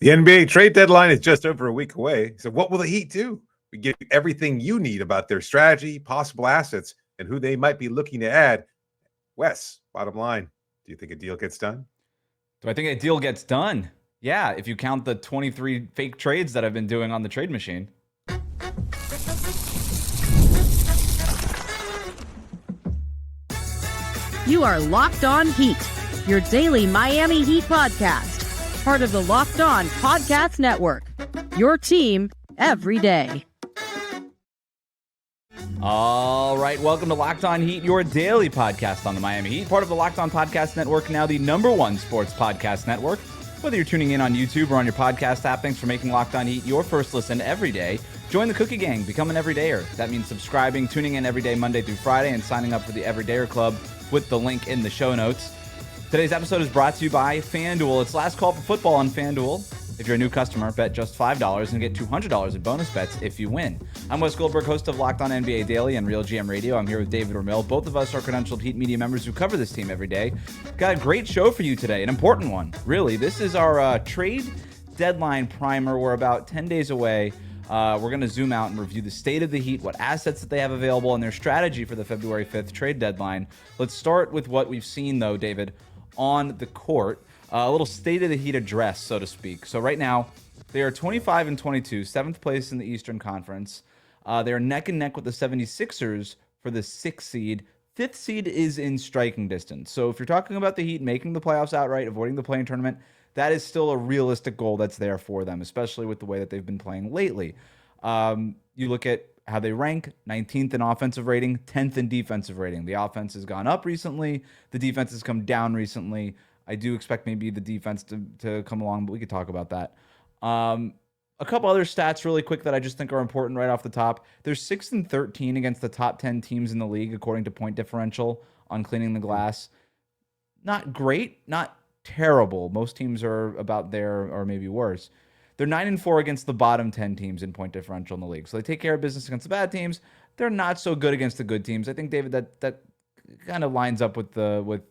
The NBA trade deadline is just over a week away. So what will the Heat do? We give you everything you need about their strategy, possible assets, and who they might be looking to add. Wes, bottom line, do you think a deal gets done? Do I think a deal gets done? Yeah, if you count the 23 fake trades that I've been doing on the trade machine. You are Locked On Heat, your daily Miami Heat podcast. Part of the Locked On Podcast Network, your team every day. All right, welcome to Locked On Heat, your daily podcast on the Miami Heat. Part of the Locked On Podcast Network, now the #1 sports podcast network. Whether you're tuning in on YouTube or on your podcast app, thanks for making Locked On Heat your first listen every day. Join the Cookie Gang, become an everydayer. That means subscribing, tuning in every day, Monday through Friday, and signing up for the Everydayer Club with the link in the show notes. Today's episode is brought to you by FanDuel. It's last call for football on FanDuel. If you're a new customer, bet just $5 and get $200 in bonus bets if you win. I'm Wes Goldberg, host of Locked On NBA Daily and Real GM Radio. I'm here with David Ramil. Both of us are credentialed Heat media members who cover this team every day. Got a great show for you today, an important one, really. This is our trade deadline primer. We're about 10 days away. We're going to zoom out and review the state of the Heat, what assets that they have available, and their strategy for the February 5th trade deadline. Let's start with what we've seen, though, David, on the court. A little state of the Heat address, so to speak. So right now, they are 25-22, 7th place in the Eastern Conference. They are neck and neck with the 76ers for the 6th seed. 5th seed is in striking distance. So if you're talking about the Heat making the playoffs outright, avoiding the play-in tournament, that is still a realistic goal that's there for them, especially with the way that they've been playing lately. You look at how they rank: 19th in offensive rating, 10th in defensive rating. The offense has gone up recently. The defense has come down recently. I do expect maybe the defense to come along, but we could talk about that. A couple other stats really quick that I just think are important right off the top. They're 6 and 13 against the top 10 teams in the league, according to point differential on cleaning the glass. Not great, not terrible. Most teams are about there or maybe worse. They're 9 and 4 against the bottom 10 teams in point differential in the league. So they take care of business against the bad teams. They're not so good against the good teams. I think, David, that kind of lines up with the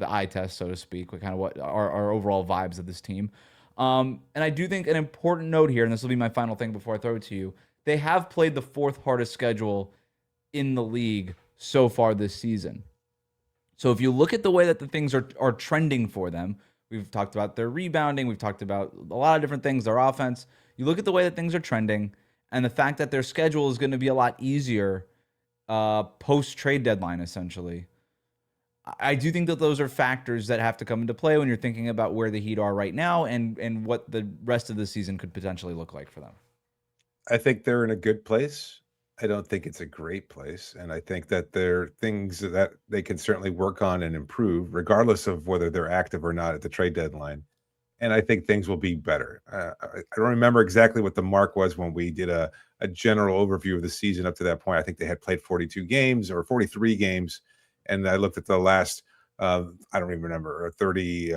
eye test, so to speak, with kind of what our overall vibes of this team. And I do think an important note here, and this will be my final thing before I throw it to you, they have played the 4th hardest schedule in the league so far this season. So if you look at the way that the things are trending for them, we've talked about their rebounding, we've talked about a lot of different things, their offense. You look at the way that things are trending and the fact that their schedule is going to be a lot easier post-trade deadline, essentially. I do think that those are factors that have to come into play when you're thinking about where the Heat are right now and what the rest of the season could potentially look like for them. I think they're in a good place. I don't think it's a great place. And I think that there are things that they can certainly work on and improve, regardless of whether they're active or not at the trade deadline. And I think things will be better. I don't remember exactly what the mark was when we did a general overview of the season up to that point. I think they had played 42 games or 43 games. And I looked at the last, I don't even remember, 30,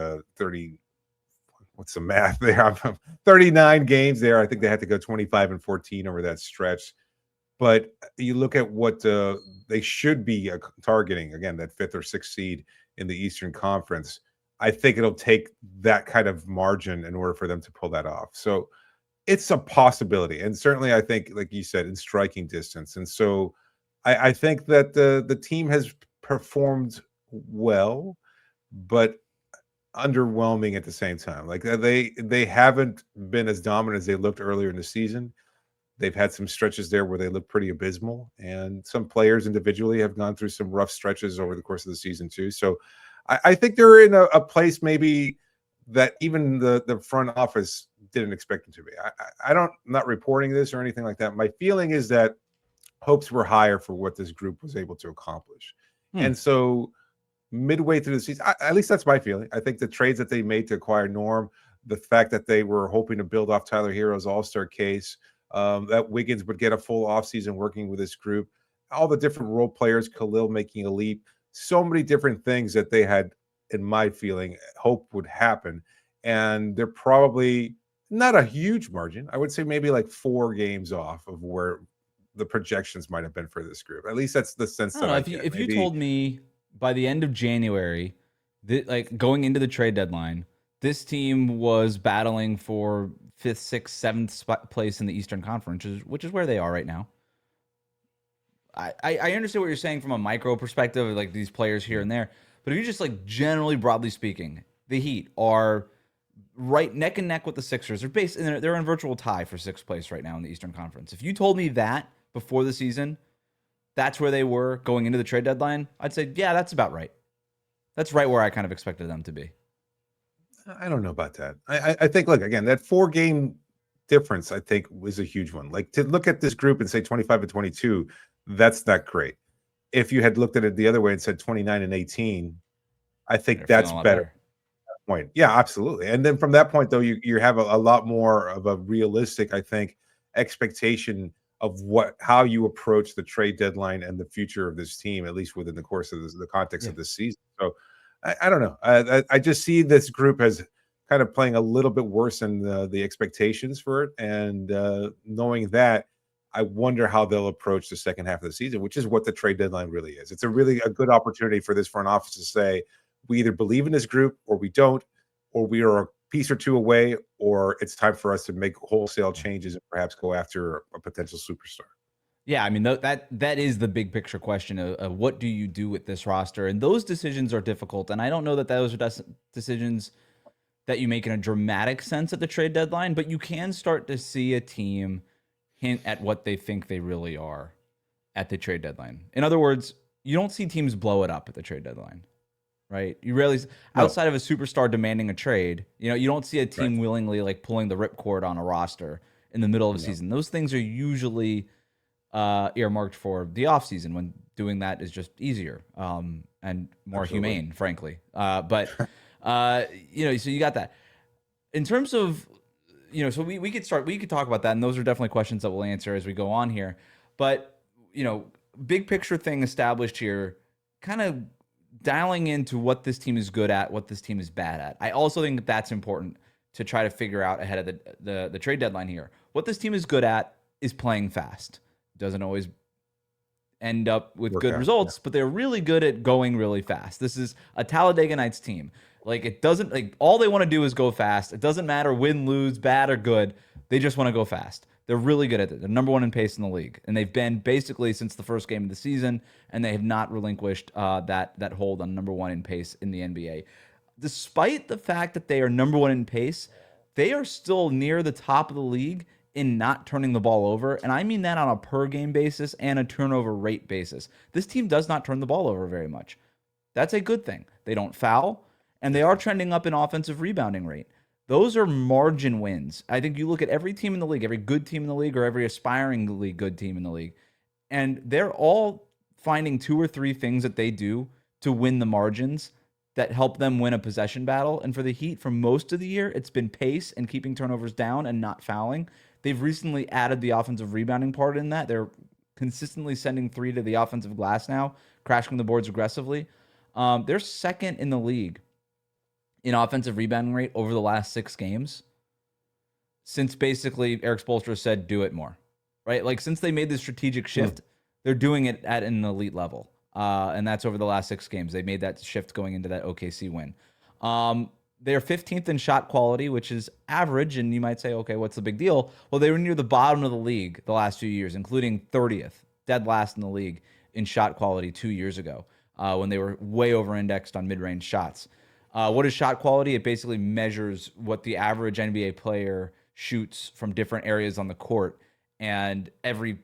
what's the math there? 39 games there. I think they had to go 25-14 over that stretch. But you look at what they should be targeting, again, that 5th or 6th seed in the Eastern Conference. I think it'll take that kind of margin in order for them to pull that off. So it's a possibility. And certainly, I think, like you said, in striking distance. And so I think that the team has performed well, but underwhelming at the same time. Like they haven't been as dominant as they looked earlier in the season. They've had some stretches there where they look pretty abysmal, and some players individually have gone through some rough stretches over the course of the season too. So I think they're in a place maybe that even the front office didn't expect them to be. I'm not reporting this or anything like that. My feeling is that hopes were higher for what this group was able to accomplish. And so midway through the season, at least that's my feeling. I think the trades that they made to acquire Norm, the fact that they were hoping to build off Tyler Hero's all-star case, that Wiggins would get a full offseason working with this group, all the different role players, Kel'el making a leap, so many different things that they had, in my feeling, hope would happen. And they're probably not a huge margin. I would say maybe like 4 games off of where the projections might have been for this group. At least that's the sense that I get. If you told me by the end of January, like going into the trade deadline, this team was battling for 5th, 6th, 7th place in the Eastern Conference, which is where they are right now. I understand what you're saying from a micro perspective, like these players here and there. But if you just like generally, broadly speaking, the Heat are right neck and neck with the Sixers. They're in virtual tie for 6th place right now in the Eastern Conference. If you told me that before the season, that's where they were going into the trade deadline, I'd say, yeah, that's about right. That's right where I kind of expected them to be. I don't know about that. I think, look, again, that 4-game difference, I think, was a huge one. Like, to look at this group and say 25 and 22, that's not great. If you had looked at it the other way and said 29 and 18, I think that's better. Point. Yeah, absolutely. And then from that point, though, you have a lot more of a realistic, I think, expectation of how you approach the trade deadline and the future of this team, at least within the course of the context of this season. So I don't know. I just see this group as kind of playing a little bit worse than the expectations for it. And knowing that, I wonder how they'll approach the second half of the season, which is what the trade deadline really is. It's a good opportunity for this front office to say, we either believe in this group or we don't, or we are a piece or two away, or it's time for us to make wholesale changes and perhaps go after a potential superstar. Yeah, I mean, that is the big picture question of what do you do with this roster? And those decisions are difficult. And I don't know that those are decisions that you make in a dramatic sense at the trade deadline, but you can start to see a team hint at what they think they really are at the trade deadline. In other words, you don't see teams blow it up at the trade deadline, right? You rarely, outside of a superstar demanding a trade, you don't see a team willingly like pulling the ripcord on a roster in the middle of a season. Those things are usually earmarked for the offseason, when doing that is just easier and more humane, frankly. But so you got that. In terms of, so we could talk about that, and those are definitely questions that we'll answer as we go on here. But, big picture thing established here, kind of dialing into what this team is good at, what this team is bad at. I also think that's important to try to figure out ahead of the trade deadline here. What this team is good at is playing fast. Doesn't always end up with good results, but they're really good at going really fast. This is a Talladega Nights team. Like, it doesn't, like, all they want to do is go fast. It doesn't matter win, lose, bad, or good. They just want to go fast. They're really good at it. They're number one in pace in the league, and they've been basically since the first game of the season, and they have not relinquished that hold on number one in pace in the NBA. Despite the fact that they are number one in pace, they are still near the top of the league in not turning the ball over, and I mean that on a per-game basis and a turnover rate basis. This team does not turn the ball over very much. That's a good thing. They don't foul, and they are trending up in offensive rebounding rate. Those are margin wins. I think you look at every team in the league, every good team in the league, or every aspiringly good team in the league, and they're all finding 2 or 3 things that they do to win the margins that help them win a possession battle. And for the Heat, for most of the year, it's been pace and keeping turnovers down and not fouling. They've recently added the offensive rebounding part in that. They're consistently sending 3 to the offensive glass now, crashing the boards aggressively. They're second in the league in offensive rebounding rate over the last 6 games, since basically Eric Spoelstra said, do it more, right? Like, since they made this strategic shift, they're doing it at an elite level. And that's over the last 6 games. They made that shift going into that OKC win. They're 15th in shot quality, which is average. And you might say, okay, what's the big deal? Well, they were near the bottom of the league the last few years, including 30th, dead last in the league in shot quality 2 years ago, when they were way over-indexed on mid-range shots. What is shot quality? It basically measures what the average NBA player shoots from different areas on the court. And every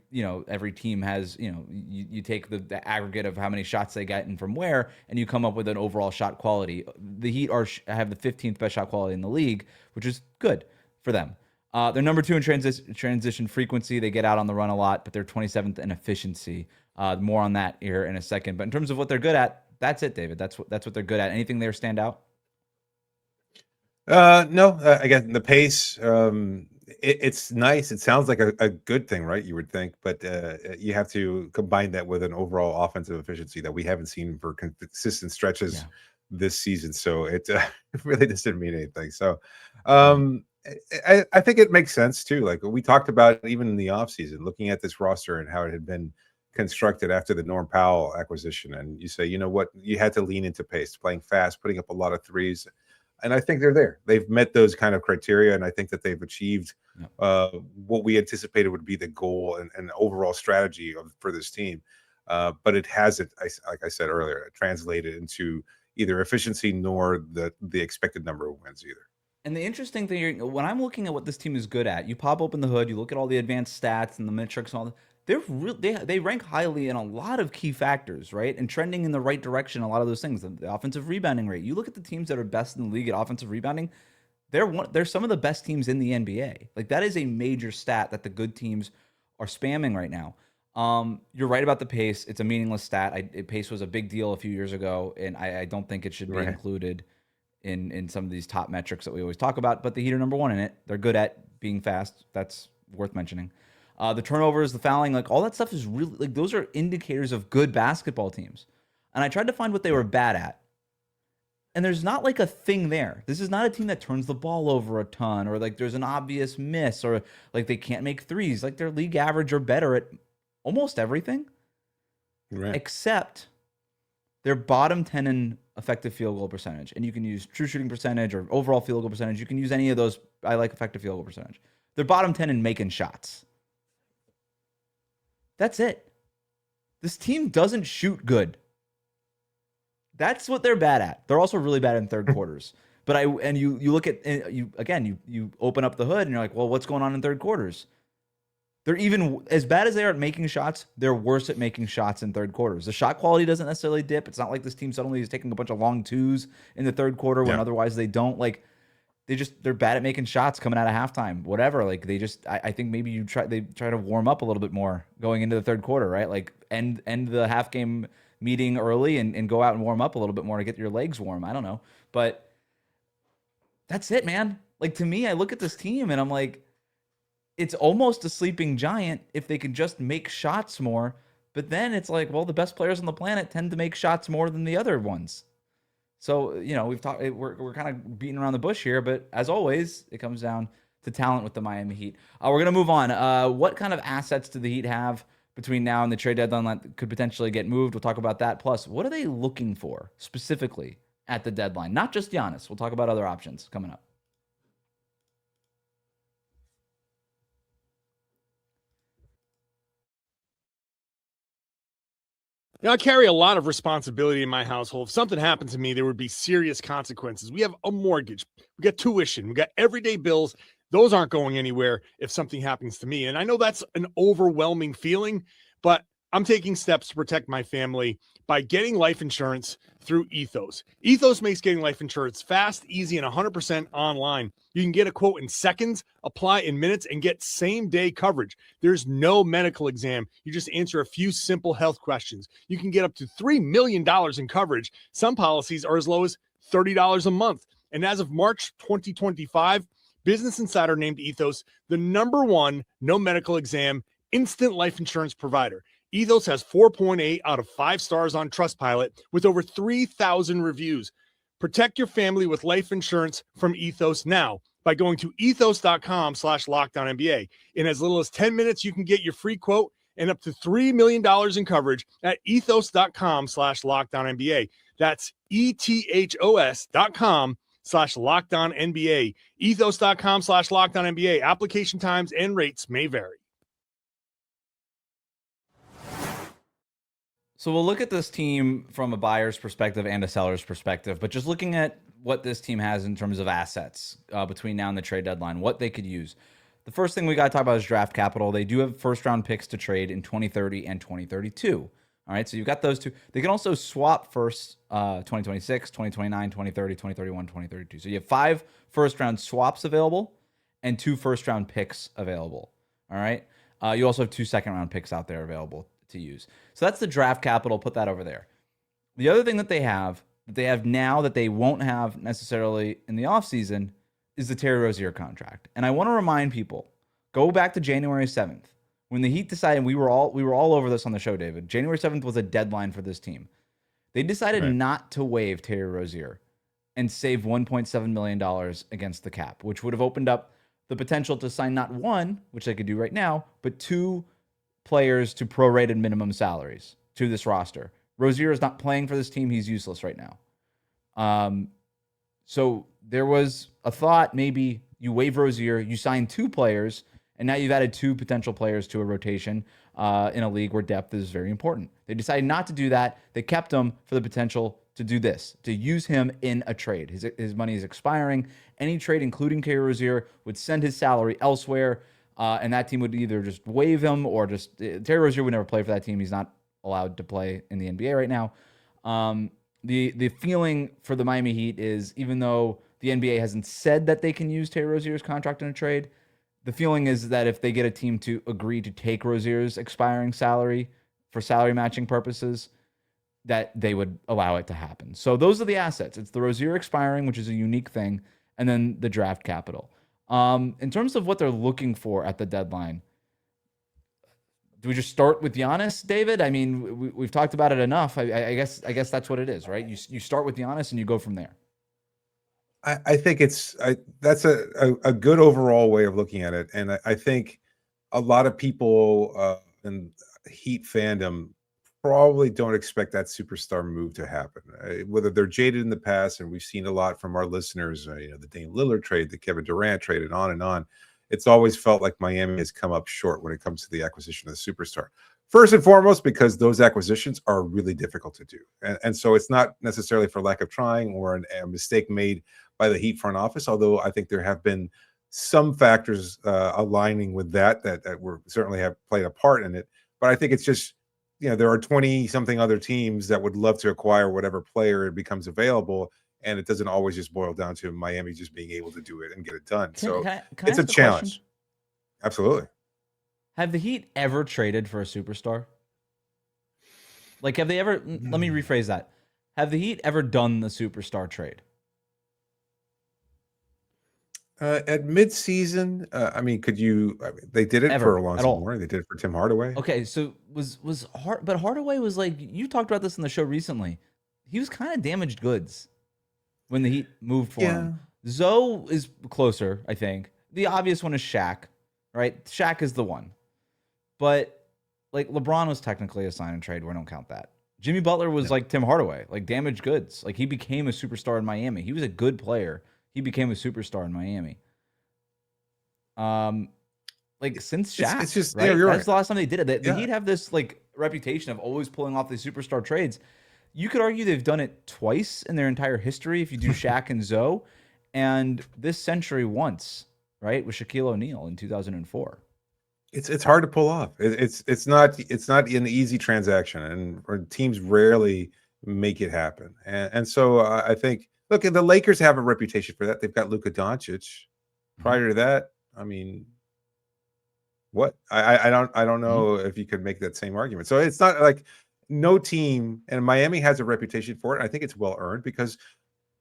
team has, you take the aggregate of how many shots they get and from where, and you come up with an overall shot quality. The Heat have the 15th best shot quality in the league, which is good for them. They're number 2 in transition frequency. They get out on the run a lot, but they're 27th in efficiency. More on that here in a second. But in terms of what they're good at, that's it, David. That's what they're good at. Anything there stand out? No. Again, the pace. It's nice. It sounds like a good thing, right? You would think, but you have to combine that with an overall offensive efficiency that we haven't seen for consistent stretches this season. So it really just didn't mean anything. So I think it makes sense too. Like we talked about even in the offseason, looking at this roster and how it had been constructed after the Norm Powell acquisition. And you say, you know what, you had to lean into pace, playing fast, putting up a lot of threes. And I think they're there. They've met those kind of criteria, and I think that they've achieved what we anticipated would be the goal and overall strategy for this team. But it hasn't, like I said earlier, translated into either efficiency nor the expected number of wins either. And the interesting thing, when I'm looking at what this team is good at, you pop open the hood, you look at all the advanced stats and the metrics and all that. They rank highly in a lot of key factors, right? And trending in the right direction, a lot of those things. The offensive rebounding rate. You look at the teams that are best in the league at offensive rebounding, they're some of the best teams in the NBA. Like, that is a major stat that the good teams are spamming right now. You're right about the pace. It's a meaningless stat. Pace was a big deal a few years ago, and I don't think it should be included in some of these top metrics that we always talk about. But the Heat are number one in it. They're good at being fast. That's worth mentioning. The turnovers, the fouling, like, all that stuff is really, like, those are indicators of good basketball teams. And I tried to find what they were bad at. And there's not like a thing there. This is not a team that turns the ball over a ton, or like there's an obvious miss, or like they can't make threes. Like, they're league average or better at almost everything, except they're bottom 10 in effective field goal percentage. And you can use true shooting percentage or overall field goal percentage. You can use any of those. I like effective field goal percentage. They're bottom 10 in making shots. That's it. This team doesn't shoot good. That's what they're bad at. They're also really bad in third quarters. But you look at you open up the hood and you're like, well, what's going on in third quarters? They're even as bad as they are at making shots. They're worse at making shots in third quarters. The shot quality doesn't necessarily dip. It's not like this team suddenly is taking a bunch of long twos in the third quarter when otherwise they don't. Like, they're bad at making shots coming out of halftime. Whatever. Like, I think maybe they try to warm up a little bit more going into the third quarter, right? Like, end the half game meeting early and go out and warm up a little bit more to get your legs warm. I don't know, but that's it, man. Like, to me, I look at this team and I'm like, it's almost a sleeping giant if they can just make shots more. But then it's like, well, the best players on the planet tend to make shots more than the other ones. So, we've talked. We're kind of beating around the bush here, but as always, it comes down to talent with the Miami Heat. We're gonna move on. What kind of assets do the Heat have between now and the trade deadline that could potentially get moved? We'll talk about that. Plus, what are they looking for specifically at the deadline? Not just Giannis. We'll talk about other options coming up. I carry a lot of responsibility in my household. If something happened to me, there would be serious consequences. We have a mortgage, we got tuition, we got everyday bills. Those aren't going anywhere if something happens to me. And I know that's an overwhelming feeling, but I'm taking steps to protect my family by getting life insurance through Ethos. Ethos makes getting life insurance fast, easy, and 100% online. You can get a quote in seconds, apply in minutes, and get same-day coverage. There's no medical exam. You just answer a few simple health questions. You can get up to $3 million in coverage. Some policies are as low as $30 a month. And as of March 2025, Business Insider named Ethos the #1 no medical exam instant life insurance provider. Ethos has 4.8 out of 5 stars on Trustpilot with over 3,000 reviews. Protect your family with life insurance from Ethos now by going to ethos.com/LocdownNBA. In as little as 10 minutes, you can get your free quote and up to $3 million in coverage at ethos.com/LocdownNBA. That's ethos.com/LocdownNBA. Ethos.com/LocdownNBA. Application times and rates may vary. So we'll look at this team from a buyer's perspective and a seller's perspective, but just looking at what this team has in terms of assets between now and the trade deadline, what they could use. The first thing we got to talk about is draft capital. They do have first-round picks to trade in 2030 and 2032. All right, so you've got those two. They can also swap first 2026, 2029, 2030, 2031, 2032. So you have 5 first-round swaps available and 2 first-round picks available. All right, you also have 2 second-round picks out there available to use. So that's the draft capital. Put that over there. The other thing that they have now that they won't have necessarily in the offseason is the Terry Rozier contract. And I want to remind people, go back to January 7th when the Heat decided, we were all over this on the show, David. January 7th was a deadline for this team. They decided not to waive Terry Rozier and save $1.7 million against the cap, which would have opened up the potential to sign not 1, which they could do right now, but 2 players to prorated minimum salaries to this roster. Rozier is not playing for this team. He's useless right now. So there was a thought maybe you waive Rozier, you sign 2 players, and now you've added 2 potential players to a rotation in a league where depth is very important. They decided not to do that. They kept him for the potential to do this, to use him in a trade. His money is expiring. Any trade, including Terry Rozier, would send his salary elsewhere, and that team would either just waive him or just Terry Rozier would never play for that team. He's not allowed to play in the NBA right now. The feeling for the Miami Heat is, even though the NBA hasn't said that they can use Terry Rozier's contract in a trade, the feeling is that if they get a team to agree to take Rozier's expiring salary for salary matching purposes, that they would allow it to happen. So those are the assets. It's the Rozier expiring, which is a unique thing, and then the draft capital. In terms of what they're looking for at the deadline, do we just start with Giannis, David? I mean, we've talked about it enough. I guess that's what it is, right? You start with Giannis and you go from there. I think that's a good overall way of looking at it. And I think a lot of people in Heat fandom probably don't expect that superstar move to happen. Whether they're jaded in the past, and we've seen a lot from our listeners, the Dame Lillard trade, the Kevin Durant trade, and on and on. It's always felt like Miami has come up short when it comes to the acquisition of the superstar. First and foremost, because those acquisitions are really difficult to do. And so it's not necessarily for lack of trying or a mistake made by the Heat front office, although I think there have been some factors aligning with that were certainly have played a part in it. But I think it's just, there are 20-something other teams that would love to acquire whatever player becomes available, and it doesn't always just boil down to Miami just being able to do it and get it done. Can it's a challenge. Absolutely. Have the Heat ever traded for a superstar? Like, have they ever, let me rephrase that. Have the Heat ever done the superstar trade? At midseason, they did it for Alonzo Mourning. They did it for Tim Hardaway. Okay, so but Hardaway was like, you talked about this on the show recently. He was kind of damaged goods when the Heat moved for him. Zoe is closer, I think. The obvious one is Shaq, right? Shaq is the one. But like LeBron was technically a sign and trade. We don't count that. Jimmy Butler was like Tim Hardaway, like damaged goods. Like he became a superstar in Miami. He was a good player. He became a superstar in Miami. Like since Shaq, it's just, right? That's right. The last time they did it. The Heat have this like reputation of always pulling off these superstar trades. You could argue they've done it twice in their entire history if you do Shaq and Zoe, and this century once, right, with Shaquille O'Neal in 2004. It's hard to pull off. It's not an easy transaction, and teams rarely make it happen. And so I think, look, the Lakers have a reputation for that. They've got Luka Doncic. Prior to that, I mean, what? I don't know if you could make that same argument. So it's not like no team, and Miami has a reputation for it. I think it's well earned because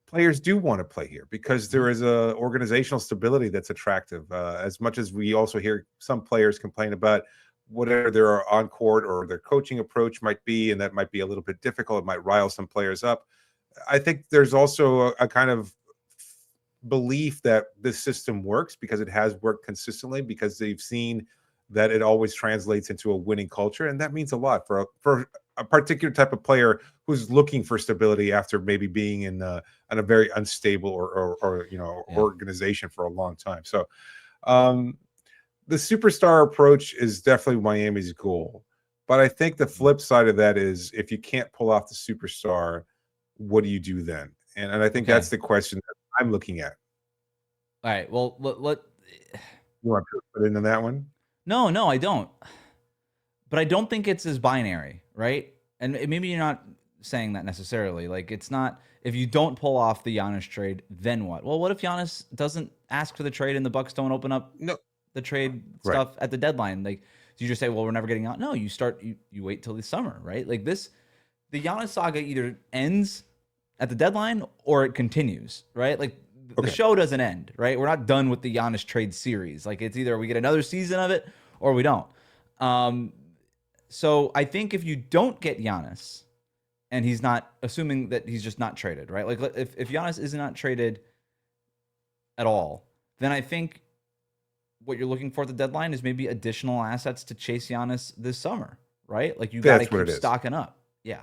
players do want to play here because there is a organizational stability that's attractive. As much as we also hear some players complain about whatever their on court or their coaching approach might be, and that might be a little bit difficult. It might rile some players up. I think there's also a kind of belief that this system works because it has worked consistently, because they've seen that it always translates into a winning culture, and that means a lot for a particular type of player who's looking for stability after maybe being in a very unstable or organization for a long time. So the superstar approach is definitely Miami's goal, but I think the flip side of that is if you can't pull off the superstar, what do you do then? And I think that's the question that I'm looking at. All right. Well, You want to put into that one? No, I don't. But I don't think it's as binary, right? And maybe you're not saying that necessarily. Like, it's not, if you don't pull off the Giannis trade, then what? Well, what if Giannis doesn't ask for the trade and the Bucks don't open up the trade stuff at the deadline? Like, do you just say, well, we're never getting out? No, you wait till the summer, right? Like the Giannis saga either ends at the deadline or it continues, right? Like the show doesn't end, right? We're not done with the Giannis trade series. Like it's either we get another season of it or we don't. So I think if you don't get Giannis and he's not, assuming that he's just not traded, right? Like if Giannis is not traded at all, then I think what you're looking for at the deadline is maybe additional assets to chase Giannis this summer, right? Like you got to keep stocking up. Yeah.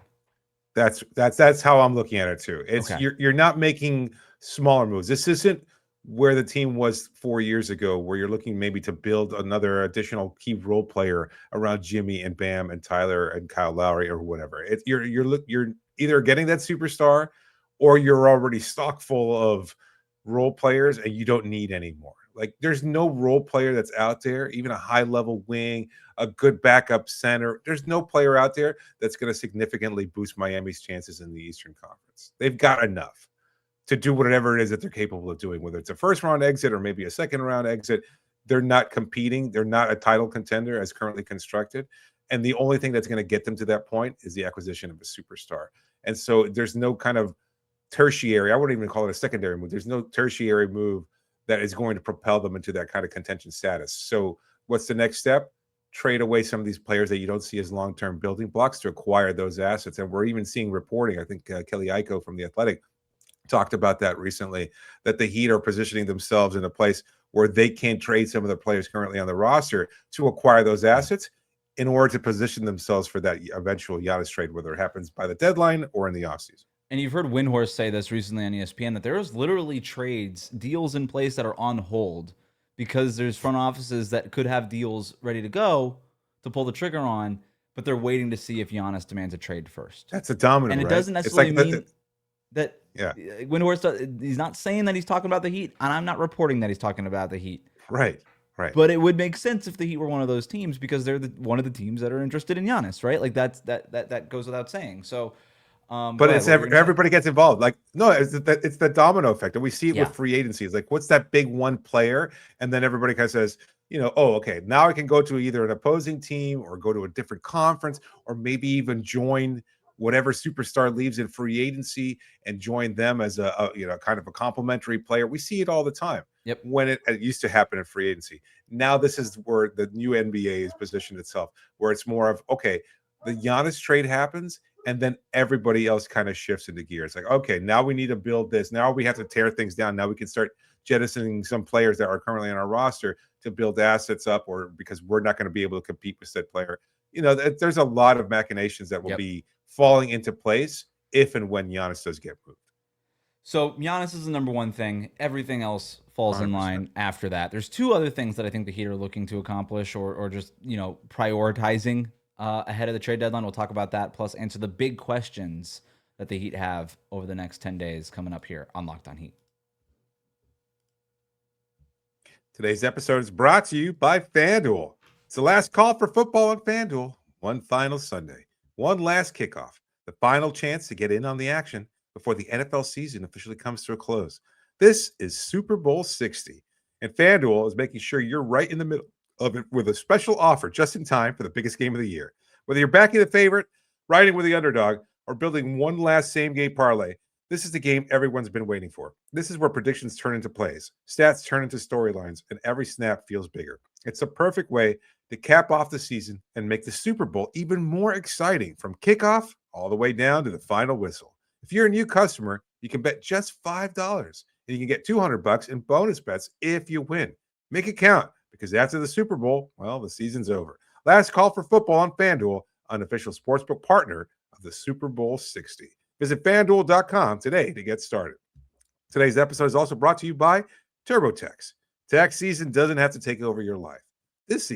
That's how I'm looking at it too. It's you're not making smaller moves. This isn't where the team was 4 years ago, where you're looking maybe to build another additional key role player around Jimmy and Bam and Tyler and Kyle Lowry or whatever. You're either getting that superstar or you're already stock full of role players and you don't need any more. Like there's no role player that's out there, even a high level wing, a good backup center. There's no player out there that's going to significantly boost Miami's chances in the Eastern Conference. They've got enough to do whatever it is that they're capable of doing, whether it's a first round exit or maybe a second round exit. They're not competing. They're not a title contender as currently constructed. And the only thing that's going to get them to that point is the acquisition of a superstar. And so there's no kind of tertiary, I wouldn't even call it a secondary move. There's no tertiary move that is going to propel them into that kind of contention status. So what's the next step? Trade away some of these players that you don't see as long-term building blocks to acquire those assets. And we're even seeing reporting, I think Kelly Iko from The Athletic talked about that recently, that the Heat are positioning themselves in a place where they can trade some of the players currently on the roster to acquire those assets in order to position themselves for that eventual Giannis trade, whether it happens by the deadline or in the offseason. And you've heard Windhorst say this recently on ESPN, that there's literally deals in place that are on hold because there's front offices that could have deals ready to go to pull the trigger on, but they're waiting to see if Giannis demands a trade first. That's a domino, and it right? doesn't necessarily mean that yeah. Windhorst, he's not saying that he's talking about the Heat, and I'm not reporting that he's talking about the Heat. Right. But it would make sense if the Heat were one of those teams because they're one of the teams that are interested in Giannis, right? Like that goes without saying. So. But it's everybody gets involved. Like, no, it's the domino effect. And we see it with free agency. It's like, what's that big one player? And then everybody kind of says, oh, okay, now I can go to either an opposing team or go to a different conference or maybe even join whatever superstar leaves in free agency and join them as a kind of a complimentary player. We see it all the time. Yep. When it used to happen in free agency. Now this is where the new NBA is positioned itself, where it's more of, okay, the Giannis trade happens, and then everybody else kind of shifts into gear. It's like, okay, now we need to build this. Now we have to tear things down. Now we can start jettisoning some players that are currently on our roster to build assets up, or because we're not going to be able to compete with said player. There's a lot of machinations that will be falling into place if and when Giannis does get moved. So Giannis is the number one thing. Everything else falls 100%. In line after that. There's two other things that I think the Heat are looking to accomplish or just, prioritizing ahead of the trade deadline. We'll talk about that, plus answer the big questions that the Heat have over the next 10 days coming up here on Locked On Heat. Today's episode is brought to you by FanDuel. It's the last call for football on FanDuel. One final Sunday, one last kickoff, the final chance to get in on the action before the NFL season officially comes to a close. This is Super Bowl 60, and FanDuel is making sure you're right in the middle of it with a special offer just in time for the biggest game of the year. Whether you're backing the favorite, riding with the underdog, or building one last same-game parlay, this is the game everyone's been waiting for. This is where predictions turn into plays, stats turn into storylines, and every snap feels bigger. It's a perfect way to cap off the season and make the Super Bowl even more exciting from kickoff all the way down to the final whistle. If you're a new customer, you can bet just $5, and you can get $200 in bonus bets if you win. Make it count, because after the Super Bowl, well, the season's over. Last call for football on FanDuel, unofficial sportsbook partner of the Super Bowl 60. Visit FanDuel.com today to get started. Today's episode is also brought to you by TurboTax. Tax season doesn't have to take over your life. This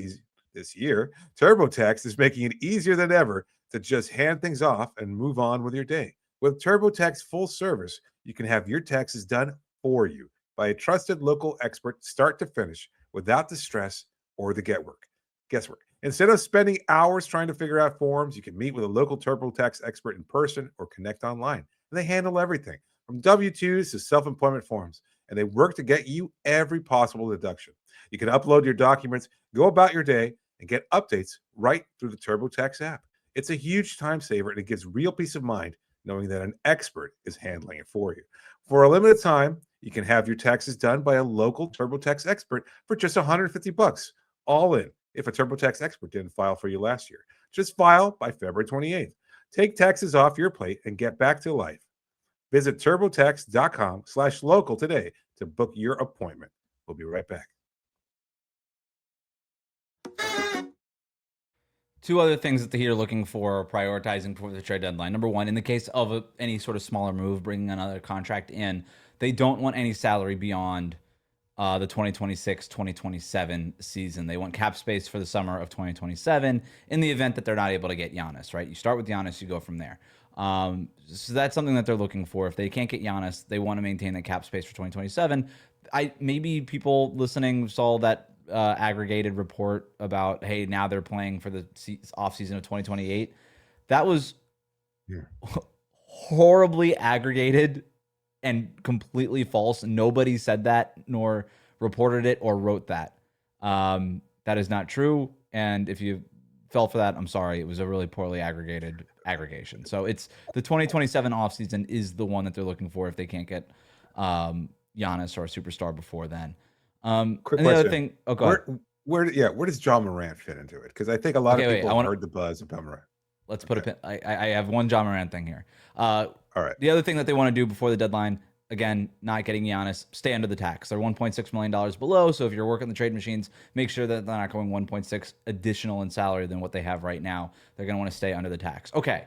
year, TurboTax is making it easier than ever to just hand things off and move on with your day. With TurboTax full service, you can have your taxes done for you by a trusted local expert start to finish without the stress or the guesswork. Instead of spending hours trying to figure out forms, you can meet with a local TurboTax expert in person or connect online. And they handle everything from W-2s to self-employment forms, and they work to get you every possible deduction. You can upload your documents, go about your day, and get updates right through the TurboTax app. It's a huge time saver, and it gives real peace of mind knowing that an expert is handling it for you. For a limited time, you can have your taxes done by a local TurboTax expert for just $150, all in, if a TurboTax expert didn't file for you last year. Just file by February 28th. Take taxes off your plate and get back to life. Visit TurboTax.com/local today to book your appointment. We'll be right back. Two other things that the Heat are looking for or prioritizing before the trade deadline. Number one, in the case of any sort of smaller move, bringing another contract in, they don't want any salary beyond the 2026-2027 season. They want cap space for the summer of 2027 in the event that they're not able to get Giannis, right? You start with Giannis, you go from there. So that's something that they're looking for. If they can't get Giannis, they want to maintain the cap space for 2027. Maybe people listening saw that aggregated report about, hey, now they're playing for the offseason of 2028. That was horribly aggregated and completely false. Nobody said that, nor reported it or wrote that. That is not true. And if you fell for that, I'm sorry. It was a really poorly aggregated aggregation. So it's the 2027 offseason is the one that they're looking for if they can't get Giannis or a superstar before then. Quick and the question. other thing, where does John Morant fit into it? Because I think a lot of people have heard the buzz about Morant. Let's put a pin. I have one John Morant thing here. All right. The other thing that they want to do before the deadline, again, not getting Giannis, stay under the tax. They're $1.6 million below. So if you're working the trade machines, make sure that they're not going 1.6 additional in salary than what they have right now. They're going to want to stay under the tax. Okay.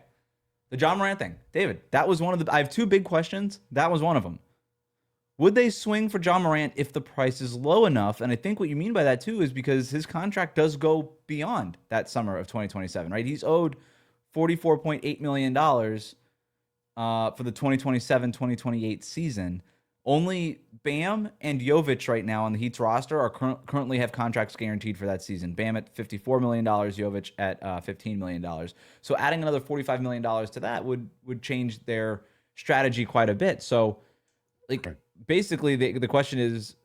The John Morant thing. David, that was one of the, I have two big questions. That was one of them. Would they swing for John Morant if the price is low enough? And I think what you mean by that too is because his contract does go beyond that summer of 2027, right? He's owed $44.8 million for the 2027-2028 season. Only Bam and Jovic right now on the Heat's roster are currently have contracts guaranteed for that season. Bam at $54 million, Jovic at $15 million. So adding another $45 million to that would change their strategy quite a bit. So basically the question is,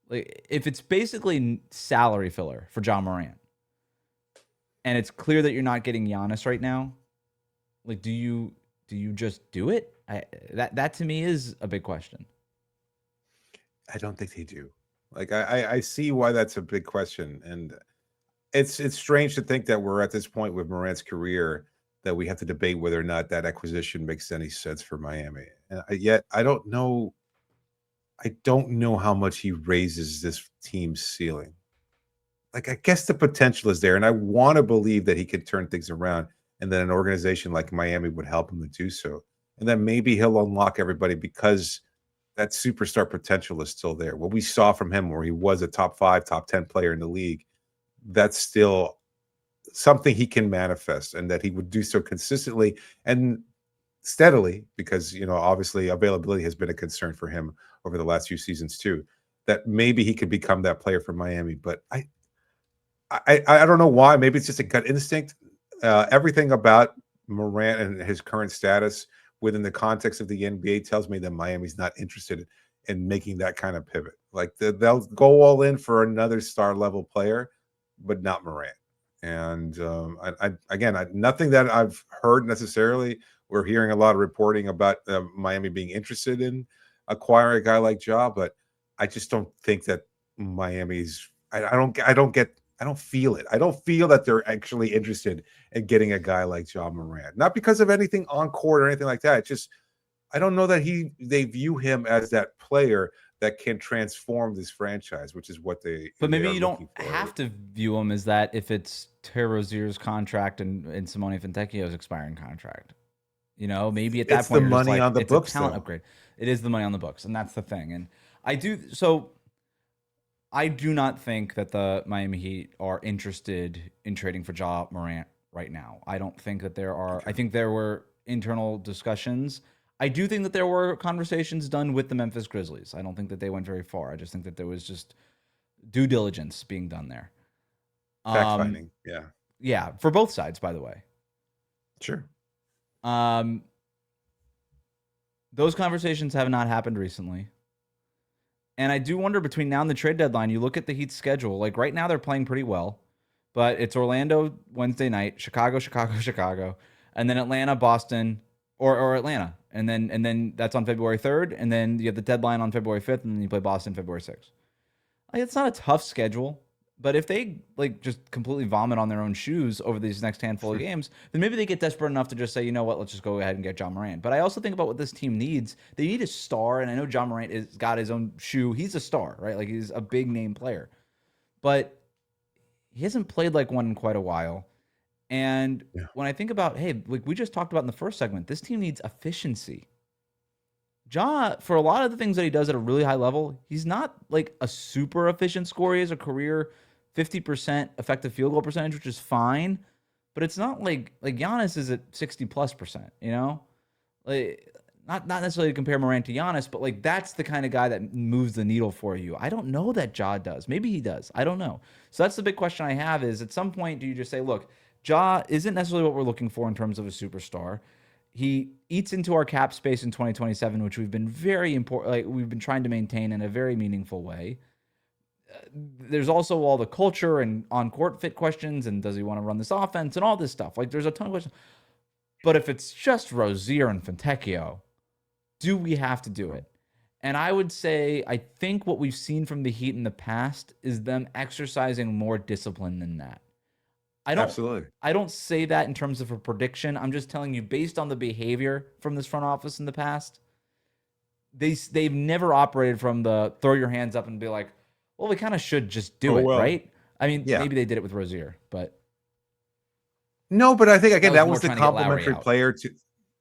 like, if it's basically salary filler for John Morant, and it's clear that you're not getting Giannis right now, like, do you just do it? That to me is a big question. I don't think they do. Like, I see why that's a big question, and it's strange to think that we're at this point with Morant's career that we have to debate whether or not that acquisition makes any sense for Miami. And yet I don't know how much he raises this team's ceiling. Like, I guess the potential is there, and I want to believe that he could turn things around, and that an organization like Miami would help him to do so. And then maybe he'll unlock everybody because that superstar potential is still there. What we saw from him, where he was a top 5, top 10 player in the league, that's still something he can manifest, and that he would do so consistently and steadily, because, obviously availability has been a concern for him over the last few seasons too, that maybe he could become that player for Miami. But I don't know why. Maybe it's just a gut instinct. Everything about Morant and his current status within the context of the NBA tells me that Miami's not interested in making that kind of pivot. Like, they'll go all in for another star level player, but not Morant. And nothing that I've heard necessarily. We're hearing a lot of reporting about Miami being interested in acquiring a guy like Ja, but I just don't think that Miami's. I don't feel it. I don't feel that they're actually interested in getting a guy like Ja Morant. Not because of anything on court or anything like that. It's just, I don't know that they view him as that player that can transform this franchise, which is what they. But maybe you don't have to view him as that if it's Terry Rozier's contract and Simone Fontecchio's expiring contract. Maybe at that point the money on the books. It's a talent upgrade. It is the money on the books, and that's the thing. And I do not think that the Miami Heat are interested in trading for Ja Morant right now. I don't think that there are. I think there were internal discussions. I do think that there were conversations done with the Memphis Grizzlies. I don't think that they went very far. I just think that there was just due diligence being done there. Fact finding. Yeah. Yeah. For both sides, by the way. Sure. Those conversations have not happened recently. And I do wonder, between now and the trade deadline, you look at the Heat's schedule. Like, right now they're playing pretty well, but it's Orlando Wednesday night, Chicago, and then Atlanta, Boston, or Atlanta. And then that's on February 3rd. And then you have the deadline on February 5th, and then you play Boston February 6th. Like, it's not a tough schedule, but if they just completely vomit on their own shoes over these next handful of games, then maybe they get desperate enough to just say, you know what, let's just go ahead and get Ja Morant. But I also think about what this team needs. They need a star, and I know Ja Morant has got his own shoe. He's a star, right? Like, he's a big name player. But he hasn't played like one in quite a while. And when I think about, hey, like we just talked about in the first segment, this team needs efficiency. Ja, for a lot of the things that he does at a really high level, he's not like a super efficient scorer. He has a career 50% effective field goal percentage, which is fine, but it's not like Giannis is at 60+%, you know? Like not necessarily to compare Morant to Giannis, but like that's the kind of guy that moves the needle for you. I don't know that Ja does. Maybe he does. I don't know. So that's the big question I have is at some point do you just say, look, Ja isn't necessarily what we're looking for in terms of a superstar. He eats into our cap space in 2027, which we've been very important. Like we've been trying to maintain in a very meaningful way. There's also all the culture and on-court fit questions, and does he want to run this offense and all this stuff. Like there's a ton of questions. But if it's just Rozier and Fontecchio, do we have to do it? And I would say I think what we've seen from the Heat in the past is them exercising more discipline than that. Absolutely. I don't say that in terms of a prediction. I'm just telling you based on the behavior from this front office in the past, they've never operated from the throw your hands up and be like, well, we kind of should just do it, right? I mean, maybe they did it with Rozier, but no, but I think again that was the trying to get Lowry complementary out. player to.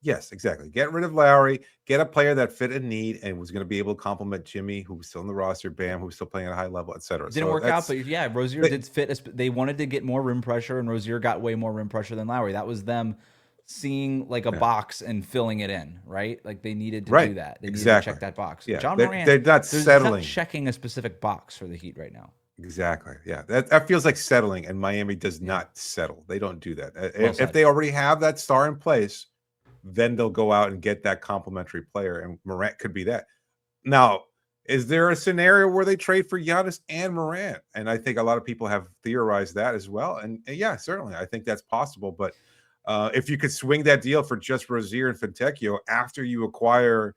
Yes, exactly. Get rid of Lowry, get a player that fit a need and was going to be able to complement Jimmy, who was still in the roster, Bam, who was still playing at a high level, etc. Didn't work out, but yeah, Rozier did fit. They wanted to get more rim pressure, and Rozier got way more rim pressure than Lowry. That was them seeing like a box and filling it in, right? Like they needed to do that. They needed to check that box. Yeah, John Morant, they're not settling. Not checking a specific box for the Heat right now. Exactly. Yeah, that feels like settling, and Miami does not settle. They don't do that. If they already have that star in place, then they'll go out and get that complementary player, and Morant could be that. Now, is there a scenario where they trade for Giannis and Morant? And I think a lot of people have theorized that as well. And yeah, certainly, I think that's possible. But if you could swing that deal for just Rozier and Fontecchio after you acquire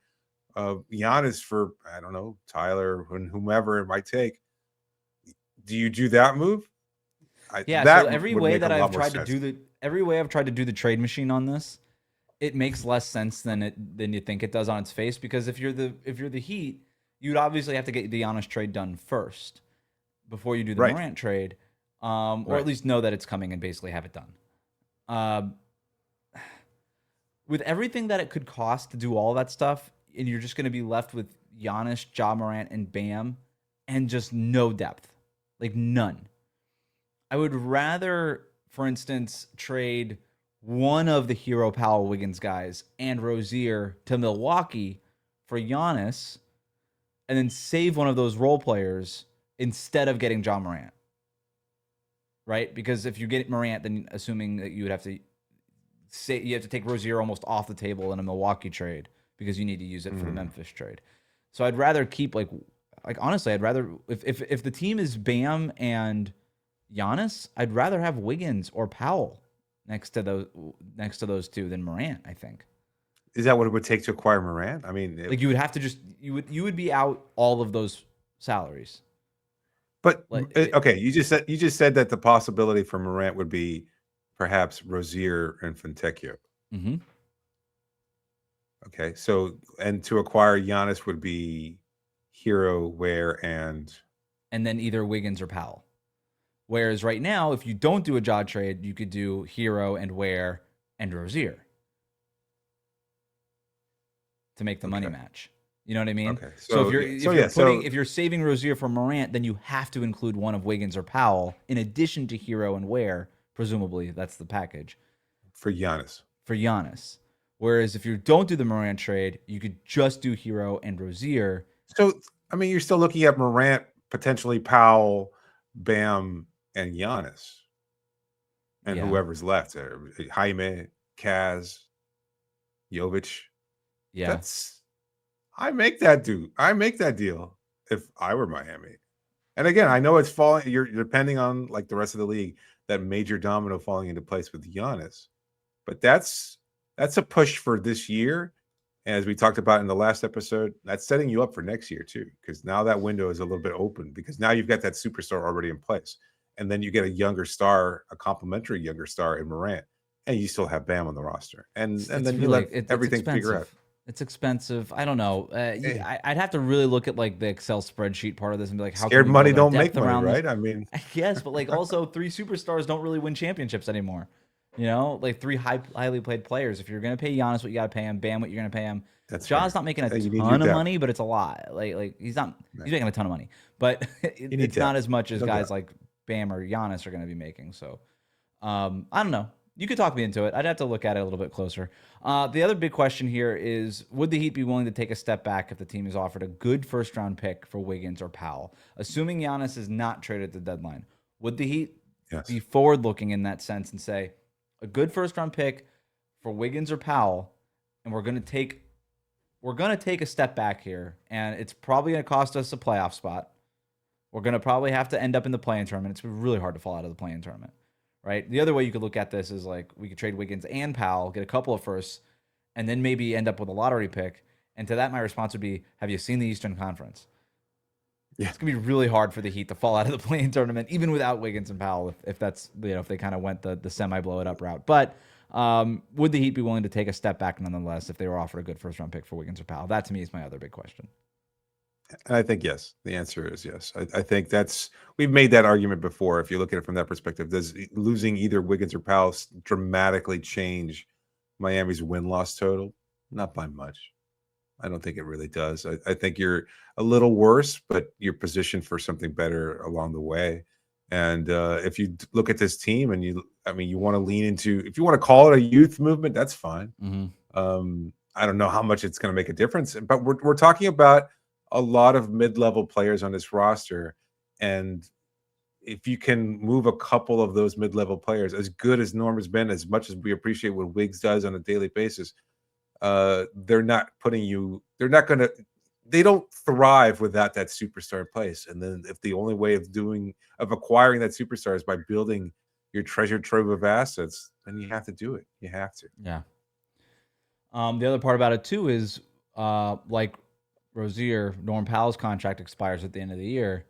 Giannis for, I don't know, Tyler and whomever it might take, do you do that move? So every way that I've tried to do the trade machine on this, it makes less sense than you think it does on its face, because if you're the Heat, you'd obviously have to get the Giannis trade done first before you do the Morant trade, or at least know that it's coming and basically have it done. With everything that it could cost to do all that stuff, and you're just going to be left with Giannis, Ja Morant, and Bam, and just no depth, like none. I would rather, for instance, trade one of the Hero Powell Wiggins guys and Rozier to Milwaukee for Giannis, and then save one of those role players instead of getting Ja Morant. Right? Because if you get Morant, then assuming that you would have to say you have to take Rozier almost off the table in a Milwaukee trade because you need to use it for the Memphis trade. So I'd rather keep like honestly, I'd rather if the team is Bam and Giannis, I'd rather have Wiggins or Powell next to those two than Morant, I think. Is that what it would take to acquire Morant? I mean, like you would have to just you would be out all of those salaries. But okay, you just said that the possibility for Morant would be perhaps Rozier and Fontecchio. Mm-hmm. Okay, so and to acquire Giannis would be Hero, Ware, and then either Wiggins or Powell. Whereas right now, if you don't do a Ja trade, you could do Hero and Ware and Rozier to make the money match. You know what I mean? Okay. So if you're saving Rozier for Morant, then you have to include one of Wiggins or Powell in addition to Hero and Ware. Presumably, that's the package for Giannis. Whereas if you don't do the Morant trade, you could just do Hero and Rozier. So I mean, you're still looking at Morant, potentially Powell, Bam, and Giannis, and whoever's left there, Jaime, Kaz, Jovic. Yeah, I make that deal if I were Miami. And again, I know it's falling. You're depending on like the rest of the league, that major domino falling into place with Giannis, but that's a push for this year. And as we talked about in the last episode, that's setting you up for next year too, because now that window is a little bit open because now you've got that superstar already in place. And then you get a younger star, a complementary younger star in Morant, and you still have Bam on the roster. And then you let everything figure out. It's expensive. I don't know. I'd have to really look at like the Excel spreadsheet part of this and be like, how scared money don't make money, right? I mean, yes, but like also 3 superstars don't really win championships anymore. You know, like three highly played players. If you're going to pay Giannis what you got to pay him, Bam what you're going to pay him. That's Ja's fair. not making a You need your ton of depth. money, but it's a lot. Like he's making a ton of money, but You need it's not depth. as much as No guys doubt. like Bam or Giannis are going to be making. So I don't know. You could talk me into it. I'd have to look at it a little bit closer. The other big question here is, would the Heat be willing to take a step back if the team is offered a good first-round pick for Wiggins or Powell? Assuming Giannis is not traded at the deadline, would the Heat Yes. be forward-looking in that sense and say, a good first-round pick for Wiggins or Powell, and we're going to take a step back here, and it's probably going to cost us a playoff spot. We're going to probably have to end up in the play-in tournament. It's really hard to fall out of the play-in tournament. Right. The other way you could look at this is like we could trade Wiggins and Powell, get a couple of firsts, and then maybe end up with a lottery pick. And to that, my response would be, have you seen the Eastern Conference? Yeah. It's gonna be really hard for the Heat to fall out of the play-in tournament, even without Wiggins and Powell, if that's, if they kind of went the semi blow it up route. But would the Heat be willing to take a step back nonetheless if they were offered a good first round pick for Wiggins or Powell? That to me is my other big question. And I think yes. The answer is yes. I think we've made that argument before. If you look at it from that perspective, does losing either Wiggins or Powell dramatically change Miami's win-loss total? Not by much. I don't think it really does. I think you're a little worse, but you're positioned for something better along the way. And if you look at this team and you want to lean into, if you want to call it a youth movement, that's fine. Mm-hmm. I don't know how much it's going to make a difference, but we're talking about a lot of mid-level players on this roster, and if you can move a couple of those mid-level players, as good as Norm has been, as much as we appreciate what Wiggs does on a daily basis, they don't thrive without that superstar in place. And then if the only way of acquiring that superstar is by building your treasure trove of assets, then you have to do it. You have to. Yeah. The other part about it too is like Rozier, Norm Powell's contract expires at the end of the year.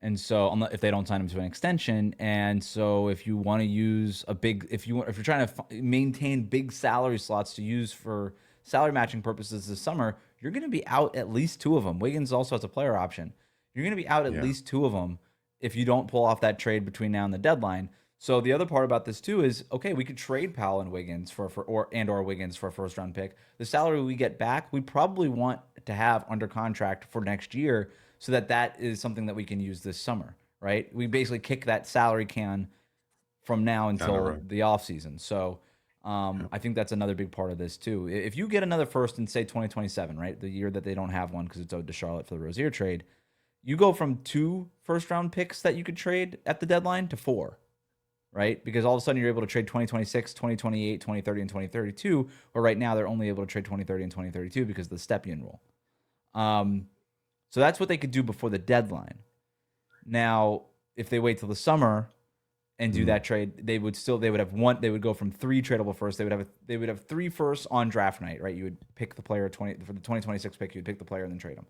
And so if they don't sign him to an extension, and so if you want to use if you're trying to maintain big salary slots to use for salary matching purposes this summer, you're going to be out at least two of them. Wiggins also has a player option. You're going to be out at least two of them if you don't pull off that trade between now and the deadline. So the other part about this too is, okay, we could trade Powell and Wiggins or Wiggins for a first round pick. The salary we get back, we probably want to have under contract for next year, so that is something that we can use this summer, right? We basically kick that salary can from now until the offseason. So I think that's another big part of this too. If you get another first in, say, 2027, right, the year that they don't have one because it's owed to Charlotte for the Rozier trade, you go from 2 first-round picks that you could trade at the deadline to 4, right? Because all of a sudden you're able to trade 2026, 2028, 2030, and 2032, where right now they're only able to trade 2030 and 2032 because of the Stepien rule. So that's what they could do before the deadline. Now, if they wait till the summer and do that trade, they would go from 3 tradable firsts. They would have 3 firsts on draft night, right? You would pick the player for the 2026 pick, you would pick the player and then trade them.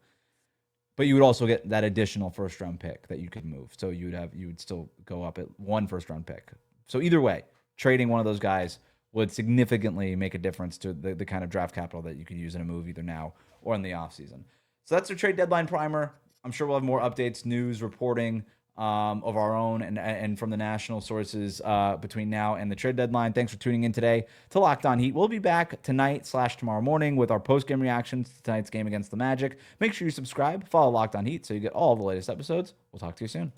But you would also get that additional first round pick that you could move. So you would still go up at 1 first round pick. So either way, trading one of those guys would significantly make a difference to the kind of draft capital that you could use in a move either now or in the offseason. So that's our trade deadline primer. I'm sure we'll have more updates, news, reporting of our own and from the national sources between now and the trade deadline. Thanks for tuning in today to Locked On Heat. We'll be back tonight/tomorrow morning with our post-game reactions to tonight's game against the Magic. Make sure you subscribe, follow Locked On Heat so you get all the latest episodes. We'll talk to you soon.